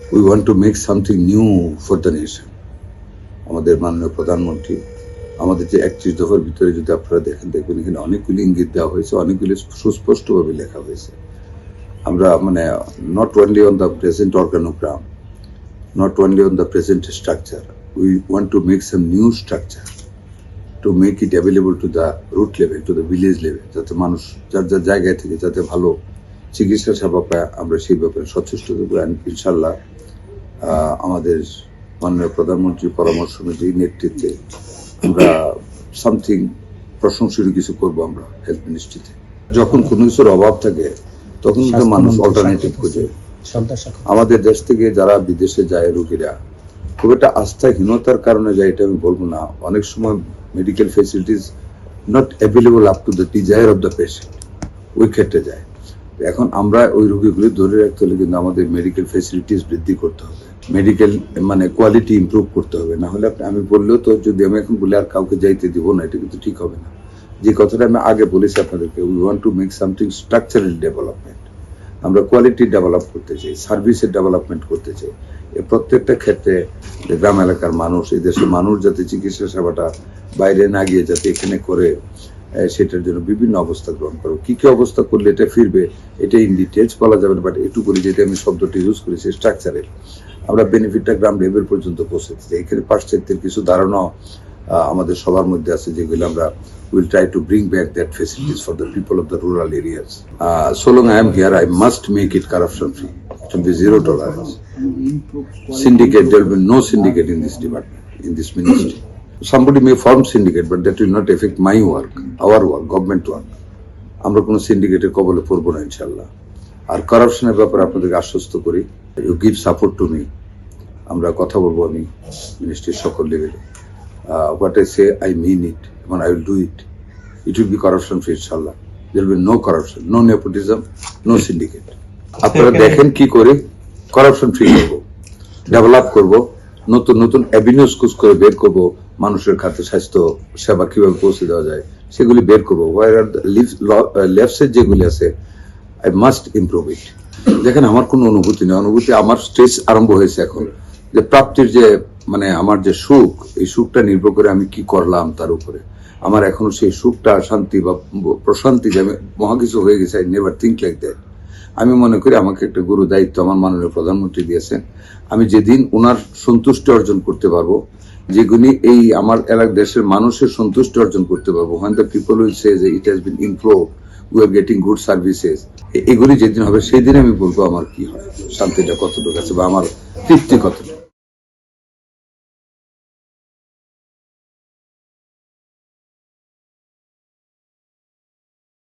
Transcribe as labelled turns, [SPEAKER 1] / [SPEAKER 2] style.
[SPEAKER 1] We want to make something new for the nation. আমাদের মাননীয় প্রধানমন্ত্রী আমাদের যে 31 দফার ভিতরে যদি আপনারা দেখবেন এখানে অনেকগুলি ইঙ্গিত দেওয়া হয়েছে, অনেকগুলি সুস্পষ্টভাবে লেখা হয়েছে। আমরা not only on the present organogram, not only on the present structure, we want to make some new structure to make it available to the root level, to the village level, যাতে মানুষ যার যার জায়গায় থেকে যাতে ভালো চিকিৎসা সেবা পায়, আমরা সেই ব্যাপারে সচেষ্ট দেবো। ইনশাল্লাহ আমাদের মাননীয় প্রধানমন্ত্রীর পরামর্শ অনুযায়ী নেতৃত্বে আমরা সামথিং প্রশংসনীয় কিছু করবো আমরা হেলথ মিনিস্ট্রিতে। যখন কোনো কিছুর অভাব থাকে তখন কিন্তু মানুষ অল্টারনেটিভ খুঁজে। আমাদের দেশ থেকে যারা বিদেশে যায় রোগীরা খুব একটা আস্থাহীনতার কারণে যায় এটা আমি বলবো না, অনেক সময় medical facilities not available up to the desire of the patient, ওই ক্ষেত্রে যায়। এখন আমরা ওই রোগীগুলি ধরে রাখতে হলে কিন্তু আমাদের মেডিকেল ফেসিলিটিস বৃদ্ধি করতে হবে, মেডিকেল কোয়ালিটি ইমপ্রুভ করতে হবে। না হলে আমি বললেও তো যদি আমি এখন বলে আর কাউকে যাইতে দিব না, এটা কিন্তু ঠিক হবে না। যে কথাটা আমি আগে বলেছি আপনাদেরকে, we want to make something structural development. আমরা কোয়ালিটি ডেভেলপ করতে চাই, সার্ভিসের ডেভেলপমেন্ট করতে চাই। এই প্রত্যেকটা ক্ষেত্রে গ্রাম এলাকার মানুষ, এই দেশের মানুষ যাতে চিকিৎসা সেবাটা বাইরে না গিয়ে যাতে এখানে করে, সেটার জন্য বিভিন্ন অবস্থা গ্রহণ করবো। কি কি অবস্থা করলে এটা ফিরবে এটা ইন ডিটেলস বলা যাবে না, বাট এটুকুনি যেটা আমি শব্দটি ইউজ করেছি স্ট্রাকচারের, আমরা বেনিফিটটা গ্রাম লেভেল পর্যন্ত পৌঁছাতে চাই। এখানে পাশ্চাত্যের কিছু ধারণা আমাদের সবার মধ্যে আছে, যেগুলো আমরা will try to bring back that facilities for the people of the rural areas. So long I am here, I must make it corruption free. It will be zero tolerance. Syndicate, there will be no syndicate in this department, in this ministry. Somebody may form syndicate, but that will not affect my work, our work, government work. আমরা কোনো সিন্ডিকেটের কবলে পড়বো না ইনশাল্লাহ। আর কারাপশনের ব্যাপারে আপনাদেরকে আশ্বস্ত করি, you give support to me, আমরা কথা বলবো আমি মিনিস্ট্রির সকল লেভেলে। What I say, I mean it, and I will do it. It will be corruption free, inshallah. There will be no corruption, no nepotism, no syndicate. আপনারা দেখেন কি করে করাপশন ফ্রি করবো, ডেভেলপ করবো, নতুন নতুন অ্যাভিনিউজ খুঁজ করে বের করবো, মানুষের খাতে স্বাস্থ্য সেবা কিভাবে পৌঁছে দেওয়া যায় সেগুলি বের করবো। হোয়ার আর লেফটসের যেগুলি আছে, আই মাস্ট ইমপ্রুভ ইট। দেখেন আমার কোনো অনুভূতি নেই, অনুভূতি আমার স্ট্রেস আরম্ভ হয়েছে এখন, যে প্রাপ্তির যে আমার যে সুখ, এই সুখটা নির্ভর করে আমি কি করলাম তার উপরে। আমার এখনো সেই সুখটা, শান্তি বা প্রশান্তি যে আমি মহা কিছু হয়ে গেছে, I never think like that. আমি মনে করি আমাকে একটা গুরু দায়িত্ব আমার মাননীয় প্রধানমন্ত্রী দিয়েছেন। আমি যেদিন ওনার সন্তুষ্টি অর্জন করতে পারবো, যেগুলি এই আমার দেশের মানুষের সন্তুষ্টি অর্জন করতে পারবো, when the people will say that it has been improved, we are getting good services, এগুলি যেদিন হবে সেই দিন আমি বলবো আমার কি হয়, শান্তিটা কতটুকু আছে বা আমার তৃপ্তি কতটুকু।